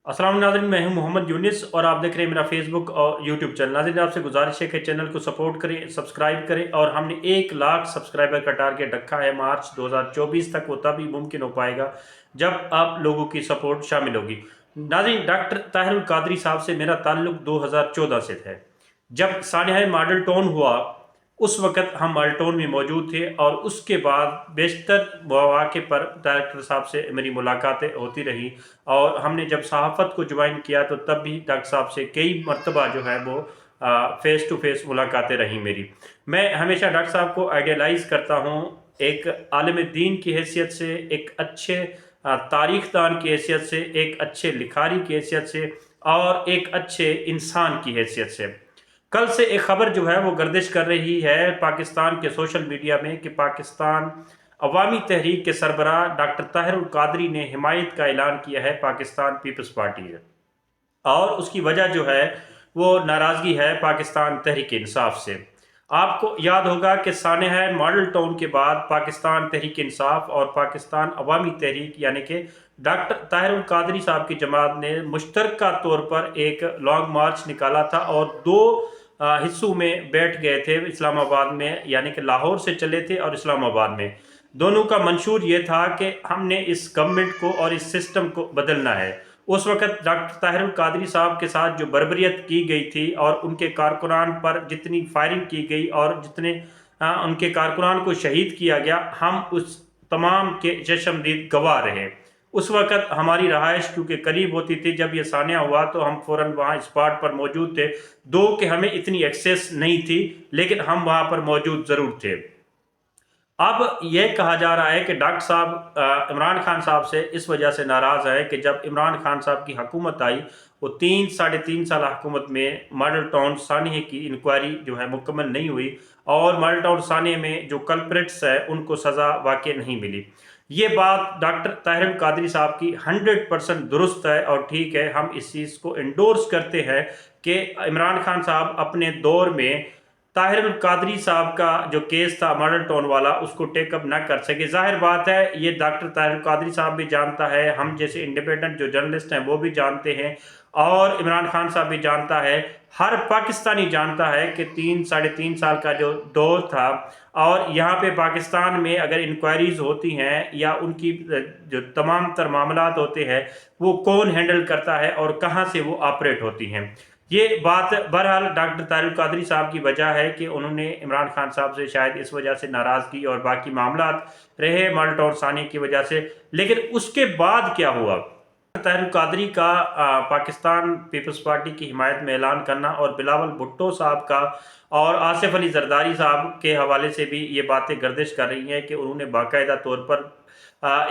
अस्सलाम नाज़रीन, मैं हूं मोहम्मद यूनिस और आप देख रहे हैं मेरा फेसबुक और यूट्यूब चैनल। नाज़रीन, आपसे गुजारिश है कि चैनल को सपोर्ट करें, सब्सक्राइब करें और हमने 1 लाख सब्सक्राइबर का टारगेट रखा है। मार्च 2024 तक वो तभी मुमकिन हो पाएगा जब आप लोगों की सपोर्ट शामिल होगी। नाज़रीन, डॉक्टर ताहिरुल कादरी साहब से मेरा ताल्लुक 2014 से है। जब सानिया मॉडल टाउन हुआ उस वक़्त हम माल्टोन में मौजूद थे और उसके बाद बेशतर मौक़े पर डायरेक्टर साहब से मेरी मुलाकातें होती रही। और हमने जब सहाफ़त को ज्वाइन किया तो तब भी डॉक्टर साहब से कई मरतबा जो है वो फ़ेस टू फ़ेस मुलाकातें रहीं मेरी। मैं हमेशा डॉक्टर साहब को आइडियलाइज़ करता हूँ, एक आलिम दीन की हैसियत से, एक अच्छे तारीख़ दान की हैसियत से, एक अच्छे लिखारी की हैसियत से और एक अच्छे इंसान की हैसियत से। कल से एक खबर जो है वो गर्दिश कर रही है पाकिस्तान के सोशल मीडिया में कि पाकिस्तान अवामी तहरीक के सरबराह डॉक्टर ताहिरुल कादरी ने हिमायत का ऐलान किया है पाकिस्तान पीपल्स पार्टी से। और उसकी वजह जो है वो नाराज़गी है पाकिस्तान तहरीक इंसाफ से। आपको याद होगा कि सानेहा मॉडल टाउन के बाद पाकिस्तान तहरीक इंसाफ और पाकिस्तान अवामी तहरीक यानी कि डॉक्टर ताहिरुल कादरी साहब की जमात ने मुश्तरका तौर पर एक लॉन्ग मार्च निकाला था और दो हिस्सों में बैठ गए थे इस्लामाबाद में, यानी कि लाहौर से चले थे और इस्लामाबाद में। दोनों का मंशूर ये था कि हमने इस गवर्नमेंट को और इस सिस्टम को बदलना है। उस वक़्त डॉक्टर ताहिरुल कादरी साहब के साथ जो बर्बरियत की गई थी और उनके कारकुनान पर जितनी फायरिंग की गई और जितने उनके कारकुनान को शहीद किया गया, हम उस तमाम के चश्मदीद गवाह रहे। उस वक़्त हमारी रहाइश क्योंकि करीब होती थी, जब ये सानिया हुआ तो हम फ़ौरन वहाँ स्पॉट पर मौजूद थे। दो कि हमें इतनी एक्सेस नहीं थी, लेकिन हम वहाँ पर मौजूद ज़रूर थे। अब यह कहा जा रहा है कि डॉक्टर साहब इमरान खान साहब से इस वजह से नाराज़ है कि जब इमरान खान साहब की हुकूमत आई, वो 3 साढ़े 3 साल हुकूमत में मॉडल टाउन सानिया की इंक्वायरी जो है मुकम्मल नहीं हुई और मॉडल टाउन सानिया में जो कल्प्रिट्स है उनको सज़ा वाक़ई नहीं मिली। ये बात डॉक्टर ताहिरुल कादरी साहब की 100% दुरुस्त है और ठीक है। हम इस चीज़ को इंडोर्स करते हैं कि इमरान खान साहब अपने दौर में ताहिरुल कादरी साहब का जो केस था मॉडल टाउन वाला, उसको टेकअप ना कर सके। जाहिर बात है, ये डॉक्टर ताहिरुल कादरी साहब भी जानता है, हम जैसे इंडिपेंडेंट जो जर्नलिस्ट हैं वो भी जानते हैं और इमरान खान साहब भी जानता है, हर पाकिस्तानी जानता है कि 3 साढ़े 3 साल का जो दौर था और यहाँ पे पाकिस्तान में अगर इंक्वायरीज होती हैं या उनकी जो तमाम तर मामलात होते हैं वो कौन हैंडल करता है और कहाँ से वो ऑपरेट होती हैं। ये बात बहरहाल डॉक्टर तारिक कादरी साहब की वजह है कि उन्होंने इमरान खान साहब से शायद इस वजह से नाराज़गी और बाकी मामलात रहे मॉडल टाउन सानी की वजह से। लेकिन उसके बाद क्या हुआ, ताहिरुल कादरी का पाकिस्तान पीपल्स पार्टी की हिमायत में ऐलान करना और बिलावल भुट्टो साहब का और आसिफ अली जरदारी साहब के हवाले से भी ये बातें गर्दिश कर रही हैं कि उन्होंने बाकायदा तौर पर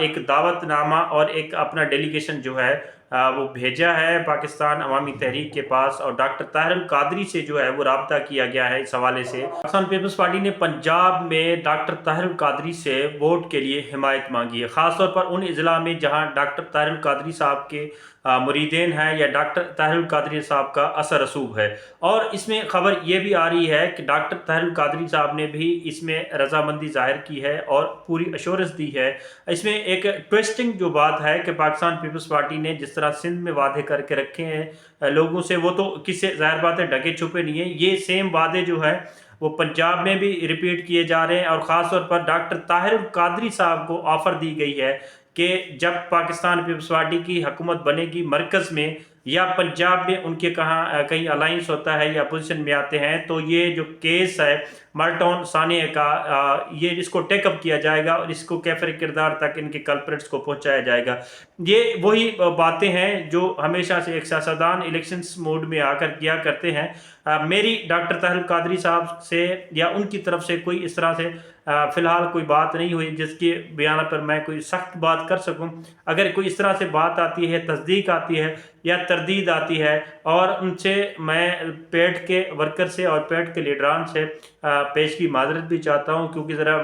एक दावतनामा और एक अपना डेलीगेशन जो है वो भेजा है पाकिस्तान अवामी तहरीक के पास और डॉक्टर ताहिरुल कादरी से जो है वो राब्ता किया गया है इस हवाले से। पाकिस्तान पीपल्स पार्टी ने पंजाब में डॉक्टर ताहिरुल कादरी से वोट के लिए हिमायत मांगी है, ख़ासतौर पर उन अजला में जहाँ डॉक्टर ताहिरुल कादरी साहब के मुरीदेन हैं या डॉक्टर ताहिरुल कादरी साहब का असर रसूख है। और इसमें ख़बर ये भी आ रही है कि डॉक्टर ताहिरुल कादरी साहब ने भी इसमें रजामंदी ज़ाहिर की है और पूरी अश्योरेंस दी है। इसमें एक ट्विस्टिंग जो बात है कि पाकिस्तान पीपल्स पार्टी ने जिस तरह सिंध में वादे करके रखे हैं लोगों से, वो तो किससे ज़ाहिर बात है ढके छुपे नहीं है, ये सेम वादे जो है वो पंजाब में भी रिपीट किए जा रहे हैं। और ख़ास तौर पर डॉक्टर ताहिरुल कादरी साहब को ऑफ़र दी गई है कि जब पाकिस्तान पीपल्स पार्टी की हुकूमत बनेगी मरकज़ में या पंजाब में उनके कहीं अलाइंस होता है या पोजीशन में आते हैं, तो ये जो केस है मॉडल टाउन सानिया का ये इसको टेकअप किया जाएगा और इसको कैफर किरदार तक इनके कल्प्रिट्स को पहुंचाया जाएगा। ये वही बातें हैं जो हमेशा से एक सियासतदान इलेक्शंस मोड में आकर किया करते हैं। मेरी डॉक्टर ताहिरुल कादरी साहब से या उनकी तरफ से कोई इस तरह से फ़िलहाल कोई बात नहीं हुई जिसके बयान पर मैं कोई सख्त बात कर सकूं। अगर कोई इस तरह से बात आती है, तस्दीक आती है या तरदीद आती है और उनसे मैं पेट के वर्कर से और पेट के लीडरान से पेश की माजरत भी चाहता हूं, क्योंकि ज़रा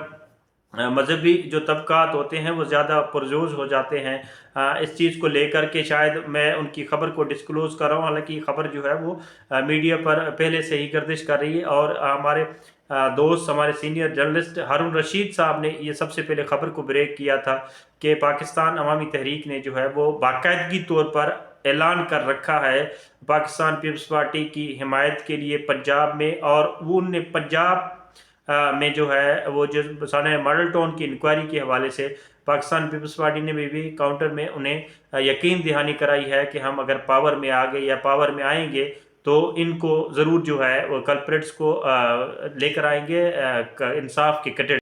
मजहबी जो तबकात होते हैं वो ज़्यादा पुरजोश हो जाते हैं इस चीज़ को लेकर के। शायद मैं उनकी ख़बर को डिस्क्लोज़ कर रहा हूँ, हालांकि ख़बर जो है वो मीडिया पर पहले से ही गर्दिश कर रही है और हमारे दोस्त हमारे सीनियर जर्नलिस्ट हारून रशीद साहब ने ये सबसे पहले ख़बर को ब्रेक किया था कि पाकिस्तान अवामी तहरीक ने जो है वो बाकायदगी तौर पर اعلان کر رکھا ہے پاکستان پیپلز پارٹی کی حمایت کے لیے پنجاب میں، اور وہ نے پنجاب میں جو ہے وہ جو سانحہ ماڈل ٹاؤن کی انکوائری کے حوالے سے پاکستان پیپلز پارٹی نے بھی کاؤنٹر میں انہیں یقین دہانی کرائی ہے کہ ہم اگر پاور میں آ گئے یا پاور میں آئیں گے تو ان کو ضرور جو ہے وہ کلپریٹس کو لے کر آئیں گے انصاف کے کٹڑے